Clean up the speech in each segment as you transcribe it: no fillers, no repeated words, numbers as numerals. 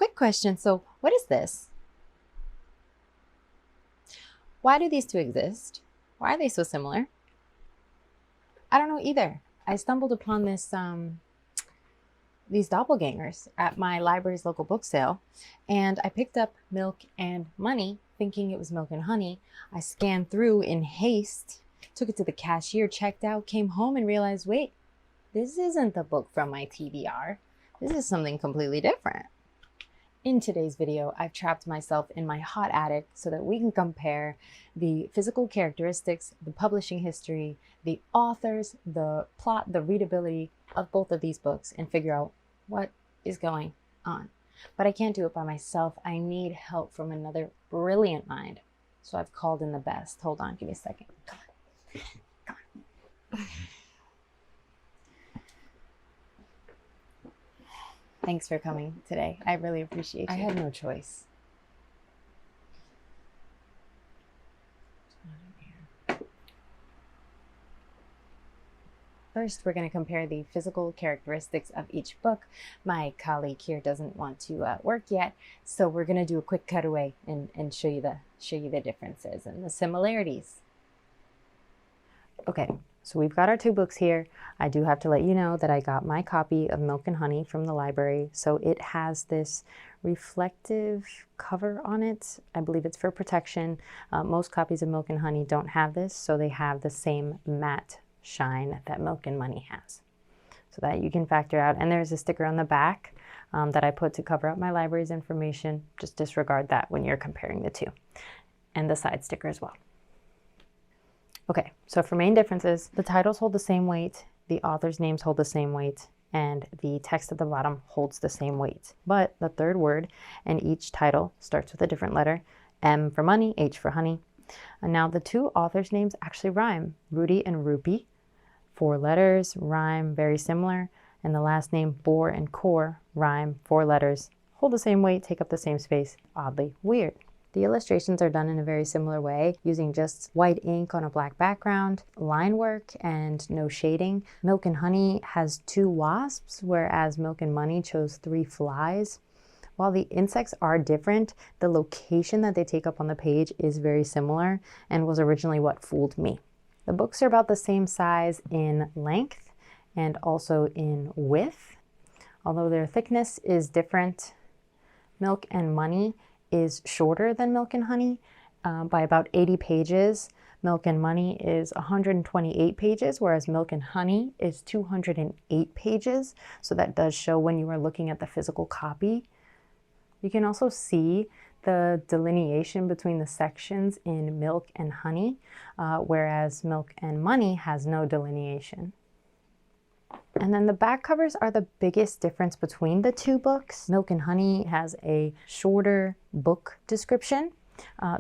Quick question. So what is this? Why do these two exist? Why are they so similar? I don't know either. I stumbled upon these doppelgangers at my library's local book sale, and I picked up Milk and Money thinking it was Milk and Honey. I scanned through in haste, took it to the cashier, checked out, came home and realized, wait, this isn't the book from my TBR. This is something completely different. In today's video, I've trapped myself in my hot attic so that we can compare the physical characteristics, the publishing history, the authors, the plot, the readability of both of these books and figure out what is going on. But I can't do it by myself. I need help from another brilliant mind. So I've called in the best. Hold on, give me a second. Come on. Come on. Thanks for coming today. I really appreciate you. I had no choice. First, we're going to compare the physical characteristics of each book. My colleague here doesn't want to work yet, so we're going to do a quick cutaway and show you the differences and the similarities. Okay, so we've got our two books here. I do have to let you know that I got my copy of Milk and Honey from the library, so it has this reflective cover on it. I believe it's for protection. Most copies of Milk and Honey don't have this, so they have the same matte shine that Milk and Money has. So that you can factor out. And there's a sticker on the back that I put to cover up my library's information. Just disregard that when you're comparing the two. And the side sticker as well. Okay, so for main differences, the titles hold the same weight, the authors' names hold the same weight, and the text at the bottom holds the same weight. But the third word and each title starts with a different letter. M for money, H for honey. And now the two authors' names actually rhyme. Rudi and Rupi, 4 letters, rhyme, very similar. And the last name, Boor and Kaur, rhyme, 4 letters, hold the same weight, take up the same space, oddly weird. The illustrations are done in a very similar way, using just white ink on a black background, line work, and no shading. Milk and Honey has 2 wasps, whereas Milk and Money chose 3 flies. While the insects are different, the location that they take up on the page is very similar and was originally what fooled me. The books are about the same size in length and also in width, although their thickness is different. Milk and Money is shorter than Milk and Honey by about 80 pages. Milk and Money is 128 pages, whereas Milk and Honey is 208 pages. So that does show when you are looking at the physical copy. You can also see the delineation between the sections in Milk and Honey, whereas Milk and Money has no delineation. And then the back covers are the biggest difference between the two books. Milk and Honey has a shorter book description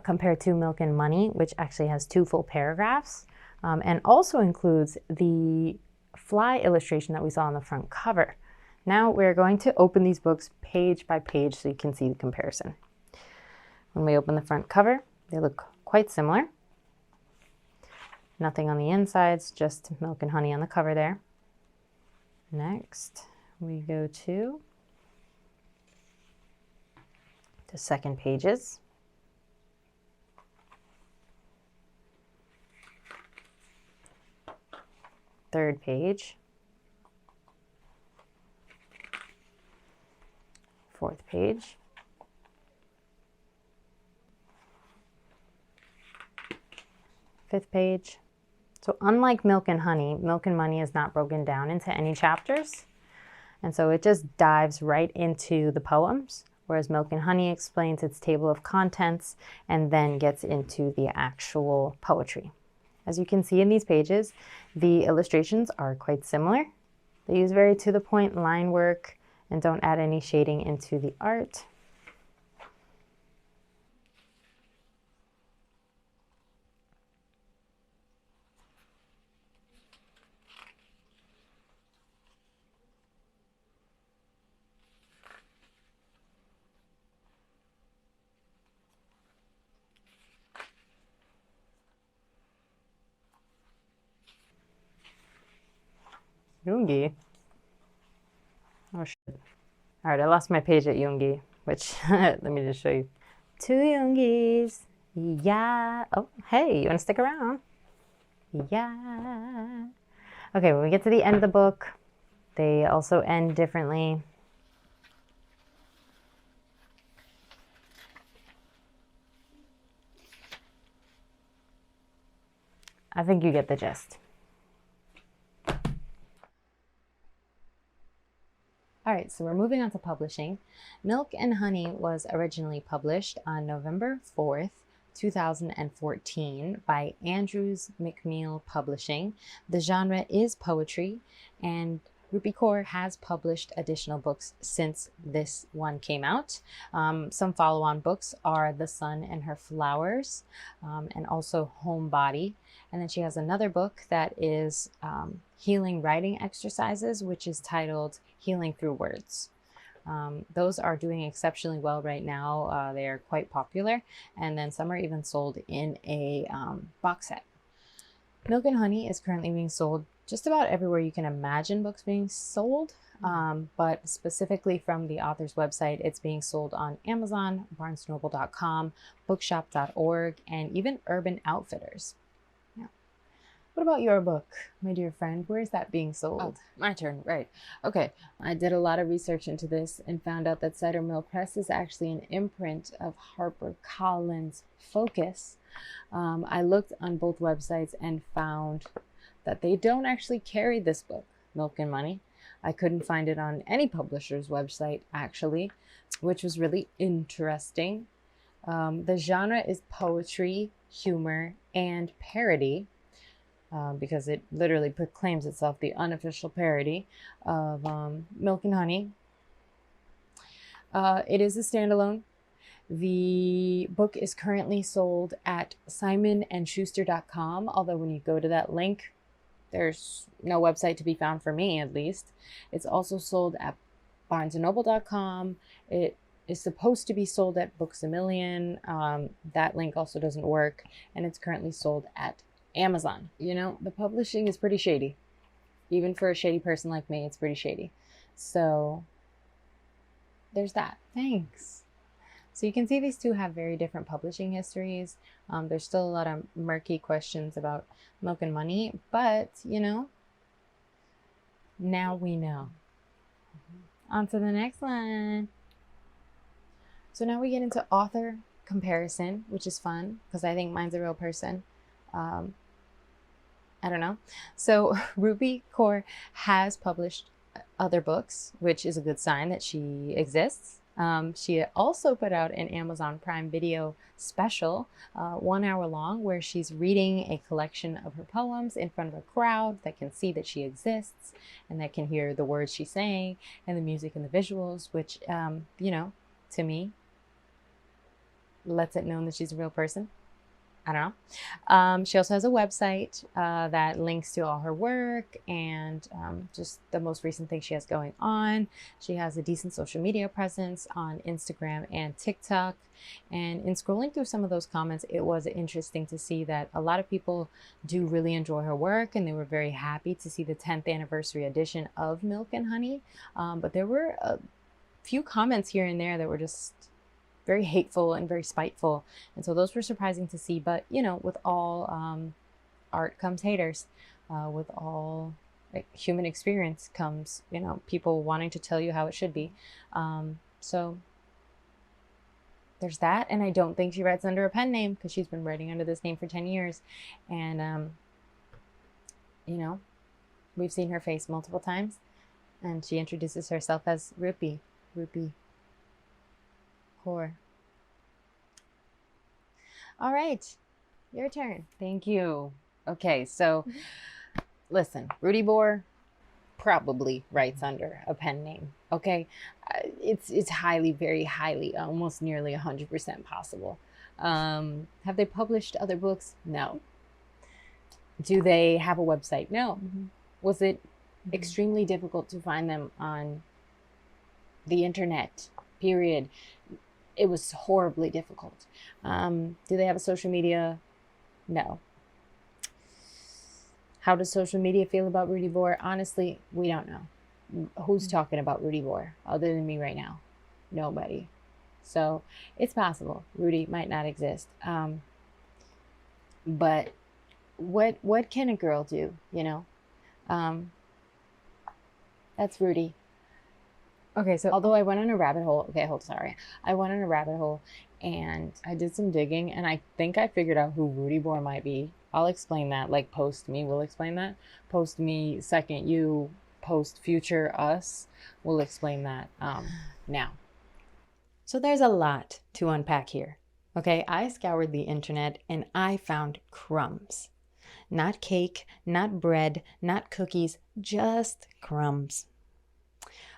compared to Milk and Money, which actually has 2 full paragraphs, and also includes the fly illustration that we saw on the front cover. Now we're going to open these books page by page so you can see the comparison. When we open the front cover, they look quite similar. Nothing on the insides, just Milk and Honey on the cover there. Next, we go to the second pages. Third page. Fourth page. Fifth page. So unlike Milk and Honey, Milk and Money is not broken down into any chapters. And so it just dives right into the poems, whereas Milk and Honey explains its table of contents and then gets into the actual poetry. As you can see in these pages, the illustrations are quite similar. They use very to-the-point line work and don't add any shading into the art. Yoongi. Oh shit. All right, I lost my page at Yoongi. which, let me just show you. Two youngies. Yeah. Oh, hey, you want to stick around? Yeah. Okay, when we get to the end of the book, they also end differently. I think you get the gist. All right, so we're moving on to publishing. Milk and Honey was originally published on November 4th, 2014 by Andrews McMeel Publishing. The genre is poetry, and Rupi Kaur has published additional books since this one came out. Some follow-on books are The Sun and Her Flowers, and also Homebody. And then she has another book that is Healing Writing Exercises, which is titled Healing Through Words. Those are doing exceptionally well right now. They are quite popular, and then some are even sold in a box set. Milk and Honey is currently being sold just about everywhere you can imagine books being sold, but specifically from the author's website, it's being sold on Amazon, barnesandnoble.com, bookshop.org, and even Urban Outfitters. What about your book, my dear friend? Where is that being sold? Oh, my turn, right. Okay, I did a lot of research into this and found out that Cider Mill Press is actually an imprint of HarperCollins' Focus. I looked on both websites and found that they don't actually carry this book, Milk and Money. I couldn't find it on any publisher's website, actually, which was really interesting. The genre is poetry, humor, and parody. Because it literally proclaims itself the unofficial parody of Milk and Honey. It is a standalone. The book is currently sold at simonandschuster.com, although when you go to that link, there's no website to be found for me, at least. It's also sold at barnesandnoble.com. It is supposed to be sold at Books A Million. That link also doesn't work, and it's currently sold at Amazon. You know, the publishing is pretty shady. Even for a shady person like me, it's pretty shady. So there's that. Thanks. So you can see these two have very different publishing histories. There's still a lot of murky questions about Milk and Money, but you know, now we know. On to the next one. So now we get into author comparison, which is fun because I think mine's a real person. I don't know. So Rupi Kaur has published other books, which is a good sign that she exists. She also put out an Amazon Prime Video special, 1 hour long, where she's reading a collection of her poems in front of a crowd that can see that she exists and that can hear the words she's saying and the music and the visuals, which, you know, to me, lets it known that she's a real person. I don't know. She also has a website that links to all her work and just the most recent thing she has going on. She has a decent social media presence on Instagram and TikTok. And in scrolling through some of those comments, it was interesting to see that a lot of people do really enjoy her work, and they were very happy to see the 10th anniversary edition of Milk and Honey. But there were a few comments here and there that were just very hateful and very spiteful, and so those were surprising to see. But you know, with all art comes haters. With all human experience comes, you know, people wanting to tell you how it should be. So there's that. And I don't think she writes under a pen name, because she's been writing under this name for 10 years, and you know, we've seen her face multiple times, and she introduces herself as Rupi Kaur. All right, your turn. Thank you. Okay, so listen, Rudi Boor probably writes under a pen name. Okay, it's highly, very highly, almost nearly 100% possible. Have they published other books? No. Do they have a website? No. Was it extremely difficult to find them on the internet? Period. It was horribly difficult. Do they have a social media? No. How does social media feel about Rudi Boor? Honestly, we don't know. Who's talking about Rudi Boor other than me right now? Nobody. So it's possible Rudi might not exist. But what can a girl do? Um, that's Rudi. Okay, so although I went on a rabbit hole, sorry. I went on a rabbit hole and I did some digging and I think I figured out who Rudi Boor might be. I'll explain that, like post me, we'll explain that. Post me, second you, post future us, we'll explain that now. So there's a lot to unpack here. Okay, I scoured the internet and I found crumbs. Not cake, not bread, not cookies, just crumbs.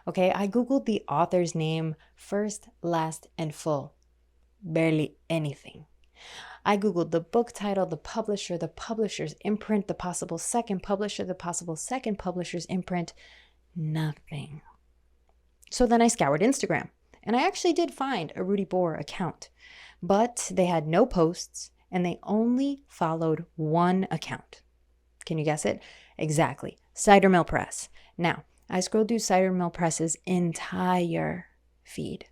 Okay, I Googled the author's name first, last, and full. Barely anything. I Googled the book title, the publisher, the publisher's imprint, the possible second publisher, the possible second publisher's imprint. Nothing. So then I scoured Instagram, and I actually did find a Rudi Boor account, but they had no posts, and they only followed one account. Can you guess it? Exactly. Cider Mill Press. Now, I scrolled through Cider Mill Press's entire feed.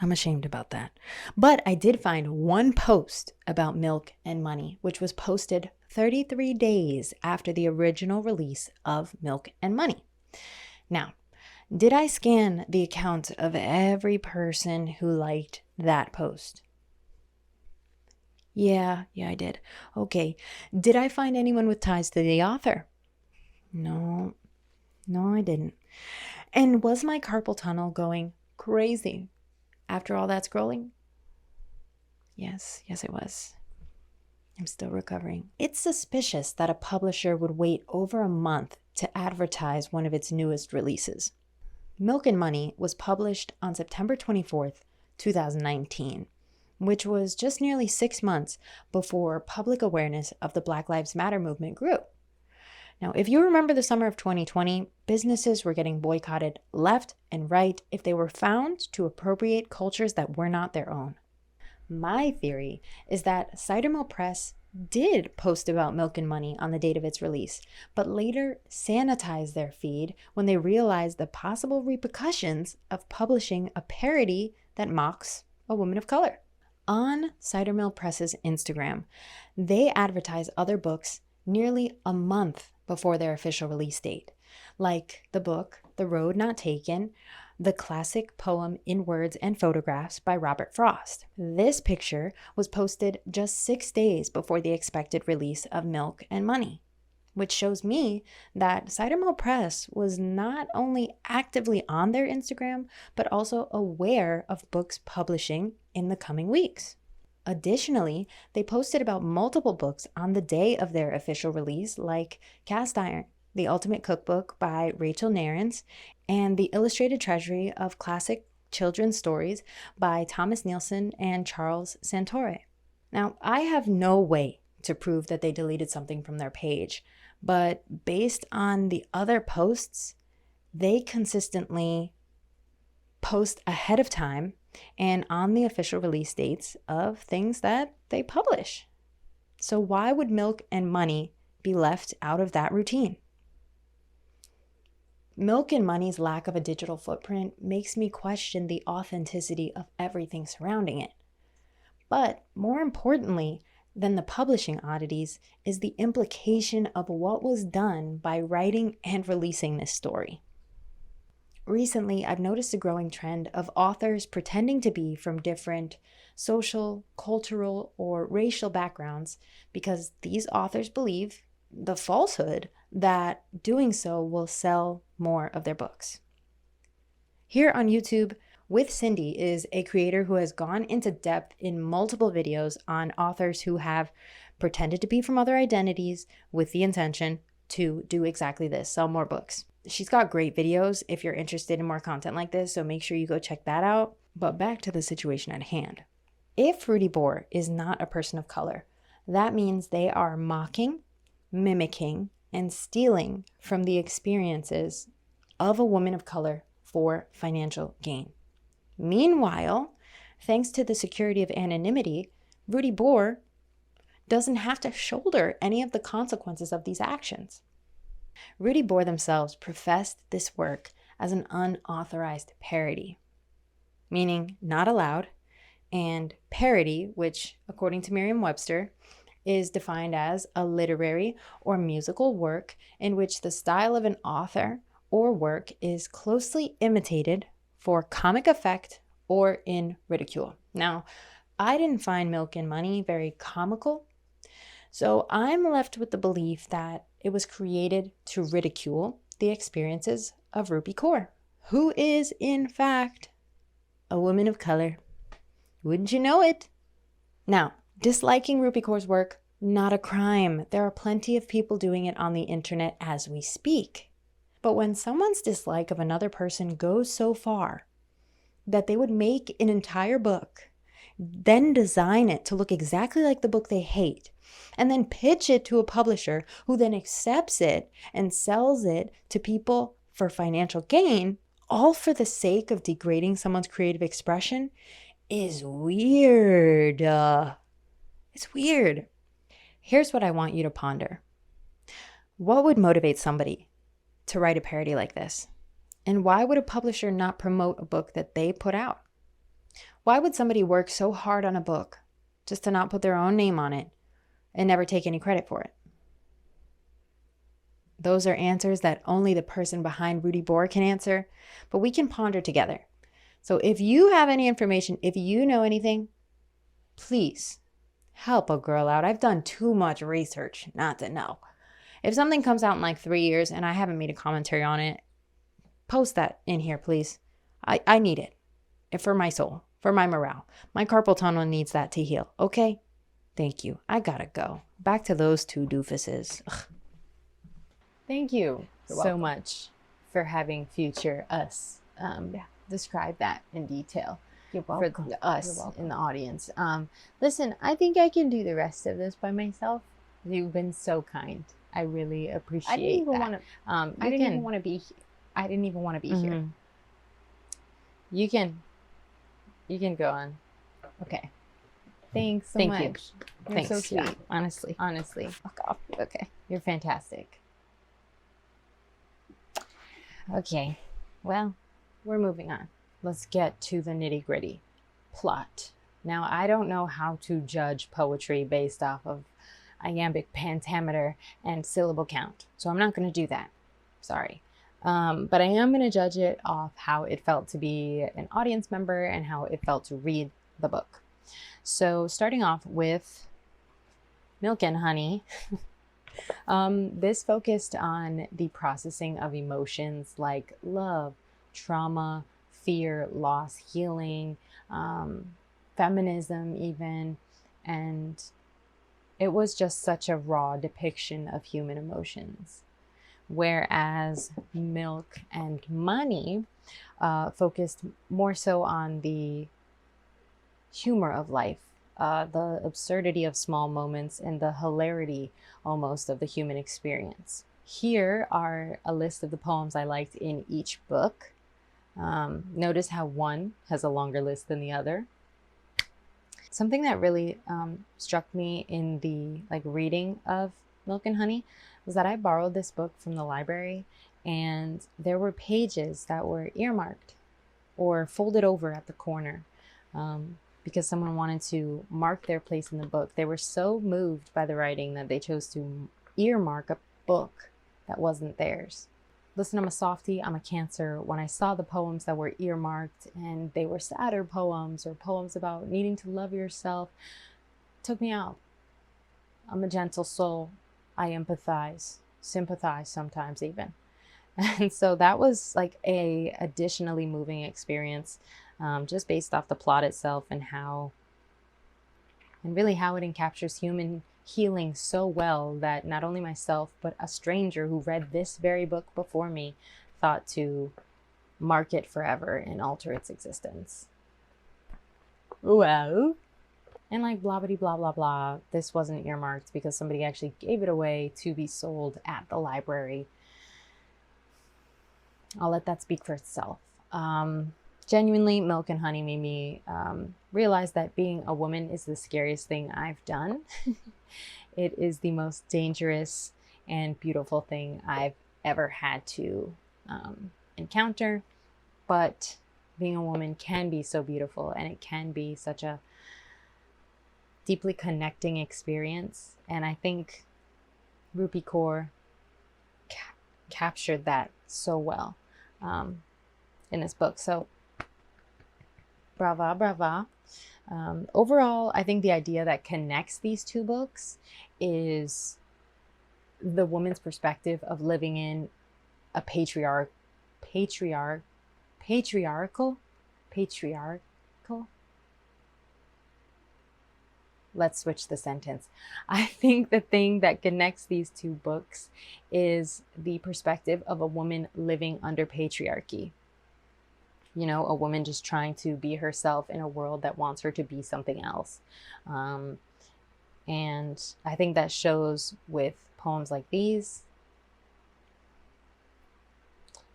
I'm ashamed about that. But I did find one post about Milk and Money, which was posted 33 days after the original release of Milk and Money. Now, did I scan the account of every person who liked that post? Yeah, I did. Okay. Did I find anyone with ties to the author? No, I didn't. And was my carpal tunnel going crazy after all that scrolling? Yes, it was. I'm still recovering. It's suspicious that a publisher would wait over a month to advertise one of its newest releases. Milk and Money was published on September 24th, 2019, which was just nearly 6 months before public awareness of the Black Lives Matter movement grew. Now, if you remember the summer of 2020, businesses were getting boycotted left and right if they were found to appropriate cultures that were not their own. My theory is that Cider Mill Press did post about Milk and Money on the date of its release, but later sanitized their feed when they realized the possible repercussions of publishing a parody that mocks a woman of color. On Cider Mill Press's Instagram, they advertise other books nearly a month before their official release date, like the book The Road Not Taken, the classic poem In Words and Photographs by Robert Frost. This picture was posted just 6 days before the expected release of Milk and Money, which shows me that Cider Mill Press was not only actively on their Instagram, but also aware of books publishing in the coming weeks. Additionally, they posted about multiple books on the day of their official release, like Cast Iron, The Ultimate Cookbook by Rachel Nairns, and The Illustrated Treasury of Classic Children's Stories by Thomas Nielsen and Charles Santore. Now, I have no way to prove that they deleted something from their page, but based on the other posts, they consistently post ahead of time and on the official release dates of things that they publish. So why would Milk and Money be left out of that routine? Milk and Money's lack of a digital footprint makes me question the authenticity of everything surrounding it. But more importantly than the publishing oddities is the implication of what was done by writing and releasing this story. Recently, I've noticed a growing trend of authors pretending to be from different social, cultural, or racial backgrounds because these authors believe the falsehood that doing so will sell more of their books. Here on YouTube, With Cindy is a creator who has gone into depth in multiple videos on authors who have pretended to be from other identities with the intention to do exactly this, sell more books. She's got great videos if you're interested in more content like this, so make sure you go check that out. But back to the situation at hand. If Rudi Boor is not a person of color, that means they are mocking, mimicking, and stealing from the experiences of a woman of color for financial gain. Meanwhile, thanks to the security of anonymity, Rudi Boor doesn't have to shoulder any of the consequences of these actions. Rudi Boor themselves professed this work as an unauthorized parody. meaning not allowed, and parody, which, according to Merriam-Webster, is defined as a literary or musical work in which the style of an author or work is closely imitated for comic effect or in ridicule. Now, I didn't find Milk and Money very comical, so I'm left with the belief that it was created to ridicule the experiences of Rupi Kaur, who is, in fact, a woman of color. Wouldn't you know it? Now, disliking Rupi Kaur's work, not a crime. There are plenty of people doing it on the internet as we speak. But when someone's dislike of another person goes so far that they would make an entire book, then design it to look exactly like the book they hate, and then pitch it to a publisher who then accepts it and sells it to people for financial gain, all for the sake of degrading someone's creative expression, is weird. It's weird. Here's what I want you to ponder. What would motivate somebody to write a parody like this? And why would a publisher not promote a book that they put out? Why would somebody work so hard on a book just to not put their own name on it and never take any credit for it? Those are answers that only the person behind Rudi Boor can answer, but we can ponder together. So if you have any information, if you know anything, please help a girl out. I've done too much research not to know. If something comes out in like 3 years and I haven't made a commentary on it, post that in here, please. I need it. For my soul, for my morale. My carpal tunnel needs that to heal, okay? Thank you. I gotta go. Back to those two doofuses. Ugh. Thank you You're so welcome. much for having future us describe that in detail. You're For welcome. us You're welcome. in the audience. Listen, I think I can do the rest of this by myself. You've been so kind. I really appreciate I didn't even that. want to. You I didn't can. even want to be. I didn't even want to be here. Mhm. You can go on. Okay. Thanks so Thank you. much. You're Thanks. so sweet. Yeah, honestly. Honestly. Fuck off. Okay. You're fantastic. Okay, well, we're moving on. Let's get to the nitty-gritty. Plot. Now, I don't know how to judge poetry based off of iambic pentameter and syllable count, so I'm not going to do that. Sorry. But I am going to judge it off how it felt to be an audience member and how it felt to read the book. So starting off with Milk and Honey, this focused on the processing of emotions like love, trauma, fear, loss, healing, feminism even, and it was just such a raw depiction of human emotions. Whereas Milk and Money focused more so on the humor of life, the absurdity of small moments, and the hilarity almost of the human experience. Here are a list of the poems I liked in each book. Notice how one has a longer list than the other. Something that really struck me in the reading of Milk and Honey was that I borrowed this book from the library, and there were pages that were earmarked or folded over at the corner because someone wanted to mark their place in the book. They were so moved by the writing that they chose to earmark a book that wasn't theirs. Listen, I'm a softie, I'm a Cancer. When I saw the poems that were earmarked and they were sadder poems or poems about needing to love yourself, it took me out. I'm a gentle soul. I empathize, sympathize sometimes even. And so that was like a additionally moving experience, just based off the plot itself and really how it encaptures human healing so well that not only myself, but a stranger who read this very book before me thought to mark it forever and alter its existence. Well, and like blah, blah, blah, blah, blah, this wasn't earmarked because somebody actually gave it away to be sold at the library. I'll let that speak for itself. Genuinely, Milk and Honey made me realize that being a woman is the scariest thing I've done. It is the most dangerous and beautiful thing I've ever had to encounter. But being a woman can be so beautiful, and it can be such a deeply connecting experience. And I think Rupi Kaur captured that so well in this book. So brava, brava. Overall, I think the idea that connects these two books is the woman's perspective of living in a patriarchal. Let's switch the sentence. I think the thing that connects these two books is the perspective of a woman living under patriarchy. You know, a woman just trying to be herself in a world that wants her to be something else. And I think that shows with poems like these.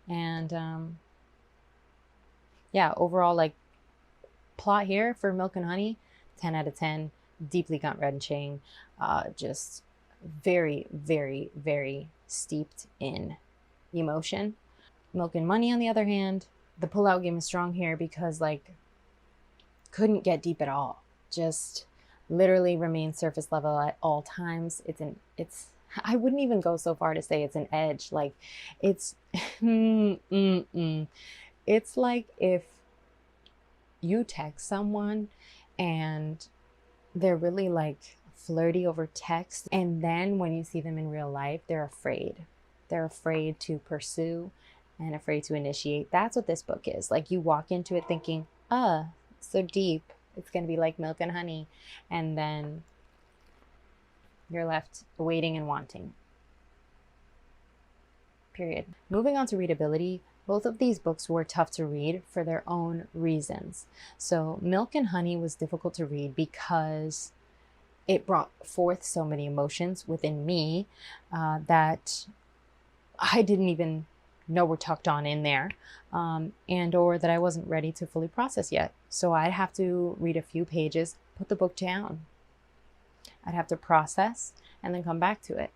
And yeah, overall, like, plot here for Milk and Honey, 10 out of 10. Deeply gut-wrenching, just very, very, very steeped in emotion. Milk and Money, on the other hand, the pull-out game is strong here because, like, couldn't get deep at all. Just literally remains surface level at all times. It's I wouldn't even go so far to say it's an edge. Like, it's it's like if you text someone and they're really like flirty over text, and then when you see them in real life, they're afraid to pursue and afraid to initiate. That's what this book is. Like, you walk into it thinking, so deep, it's going to be like Milk and Honey, and then you're left waiting and wanting. Period. Moving on to readability, both of these books were tough to read for their own reasons. So Milk and Honey was difficult to read because it brought forth so many emotions within me that I didn't even know were tucked on in there, and or that I wasn't ready to fully process yet. So I'd have to read a few pages, put the book down. I'd have to process and then come back to it.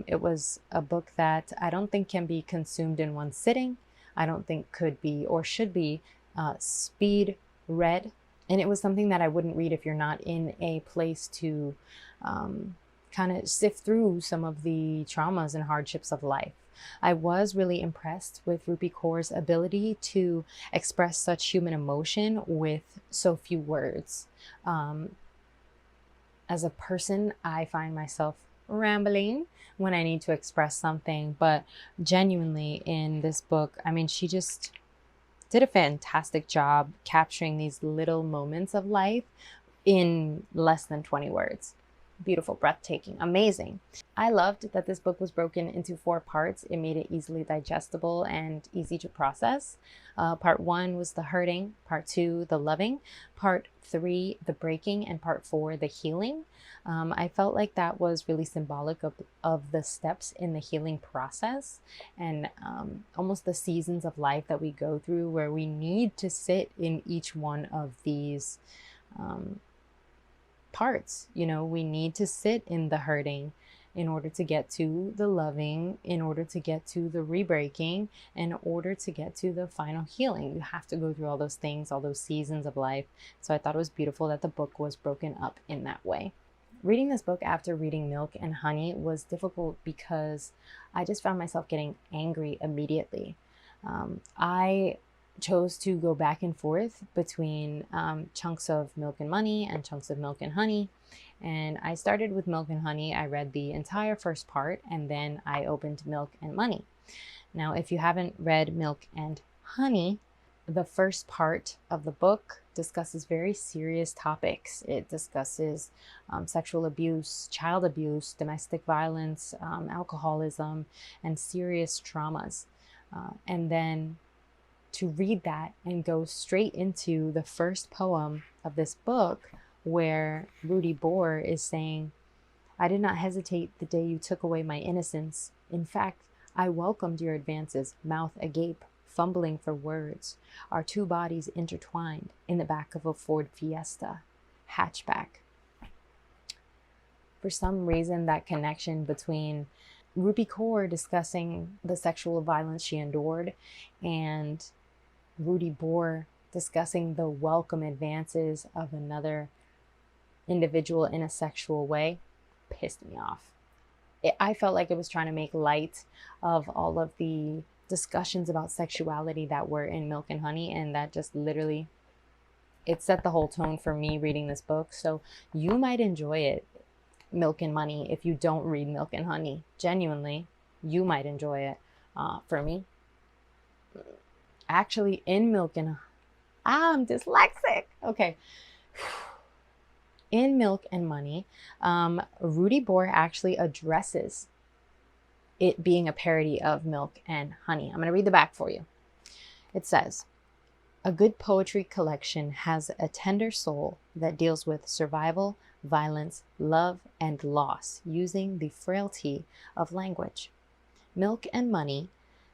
It was a book that I don't think can be consumed in one sitting. I don't think could be or should be speed read. And it was something that I wouldn't read if you're not in a place to kind of sift through some of the traumas and hardships of life. I was really impressed with Rupi Kaur's ability to express such human emotion with so few words. As a person, I find myself rambling when I need to express something, but genuinely in this book, I mean, she just did a fantastic job capturing these little moments of life in less than 20 words. Beautiful, breathtaking, amazing. I loved that this book was broken into 4 parts. It made it easily digestible and easy to process. Part 1 was the hurting, part 2, the loving, part 3, the breaking, and part 4, the healing. I felt like that was really symbolic of the steps in the healing process, and almost the seasons of life that we go through where we need to sit in each one of these parts. You know, we need to sit in the hurting in order to get to the loving, in order to get to the rebreaking, in order to get to the final healing. You have to go through all those things, all those seasons of life. So I thought it was beautiful that the book was broken up in that way. Reading this book after reading Milk and Honey was difficult because I just found myself getting angry immediately. I chose to go back and forth between chunks of Milk and Money and chunks of Milk and Honey. And I started with Milk and Honey. I read the entire first part, and then I opened Milk and Money. Now, if you haven't read Milk and Honey, the first part of the book discusses very serious topics. It discusses sexual abuse, child abuse, domestic violence, alcoholism, and serious traumas. And then to read that and go straight into the first poem of this book, where Rudi Boor is saying, "I did not hesitate the day you took away my innocence. In fact, I welcomed your advances, mouth agape, fumbling for words, our 2 bodies intertwined in the back of a Ford Fiesta, hatchback." For some reason, that connection between Rupi Kaur discussing the sexual violence she endured and Rudi Boor discussing the welcome advances of another individual in a sexual way pissed me off. I felt like it was trying to make light of all of the discussions about sexuality that were in Milk and Honey, and that just literally, it set the whole tone for me reading this book. So you might enjoy it, Milk and Money, if you don't read Milk and Honey. Genuinely, you might enjoy it. For me, actually, in Milk and I'm dyslexic. Okay. In Milk and Money, Rudi Boor actually addresses it being a parody of Milk and Honey. I'm going to read the back for you. It says, a good poetry collection has a tender soul that deals with survival, violence, love, and loss using the frailty of language. Milk and Money,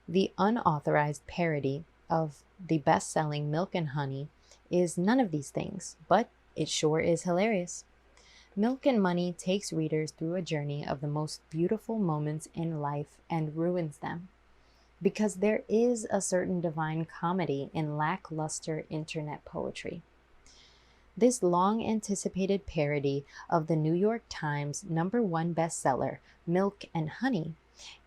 the unauthorized parody of the best-selling Milk and Honey, is none of these things, but it sure is hilarious. Milk and Money takes readers through a journey of the most beautiful moments in life and ruins them. Because there is a certain divine comedy in lackluster internet poetry. This long-anticipated parody of the New York Times #1 bestseller, Milk and Honey,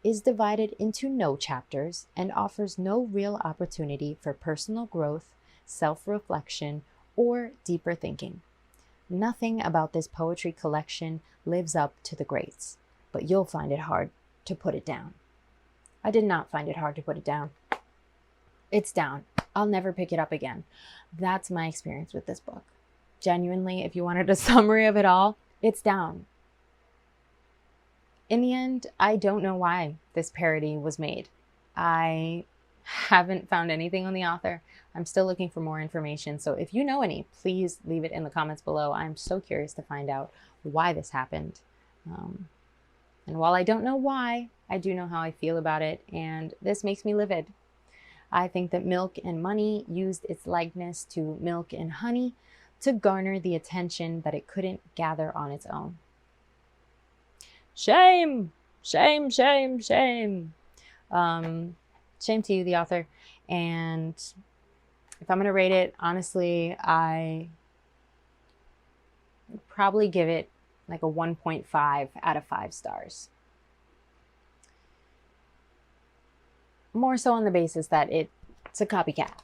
is divided into no chapters and offers no real opportunity for personal growth, self-reflection, or deeper thinking. Nothing about this poetry collection lives up to the greats, but you'll find it hard to put it down. I did not find it hard to put it down. It's down. I'll never pick it up again. That's my experience with this book. Genuinely, if you wanted a summary of it all, it's down. In the end, I don't know why this parody was made. I haven't found anything on the author. I'm still looking for more information. So if you know any, please leave it in the comments below. I'm so curious to find out why this happened. And while I don't know why, I do know how I feel about it, and this makes me livid. I think that Milk and Money used its likeness to Milk and Honey to garner the attention that it couldn't gather on its own. Shame! Shame, shame, shame. Shame to you, the author. And if I'm going to rate it, honestly, I would probably give it like a 1.5 out of 5 stars. More so on the basis that it's a copycat.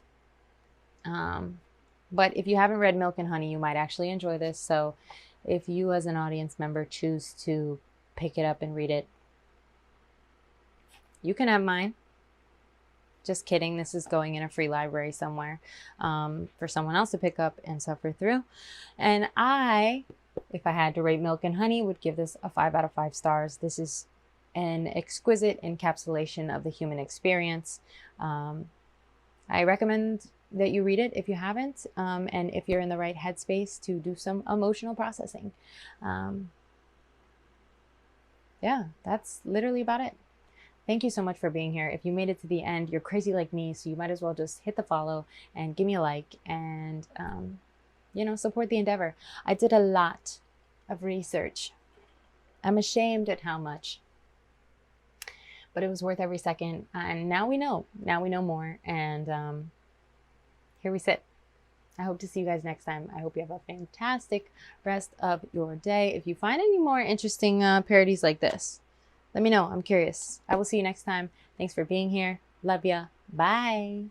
But if you haven't read Milk and Honey, you might actually enjoy this. So if you as an audience member choose to pick it up and read it, you can have mine. Just kidding. This is going in a free library somewhere for someone else to pick up and suffer through. And I, if I had to rate Milk and Honey, would give this a 5 out of 5 stars. This is an exquisite encapsulation of the human experience. I recommend that you read it if you haven't, and if you're in the right headspace to do some emotional processing. Yeah, that's literally about it. Thank you so much for being here. If you made it to the end, you're crazy like me, so you might as well just hit the follow and give me a like and, support the endeavor. I did a lot of research. I'm ashamed at how much, but it was worth every second. And now we know. Now we know more. And here we sit. I hope to see you guys next time. I hope you have a fantastic rest of your day. If you find any more interesting parodies like this, let me know. I'm curious. I will see you next time. Thanks for being here. Love ya. Bye.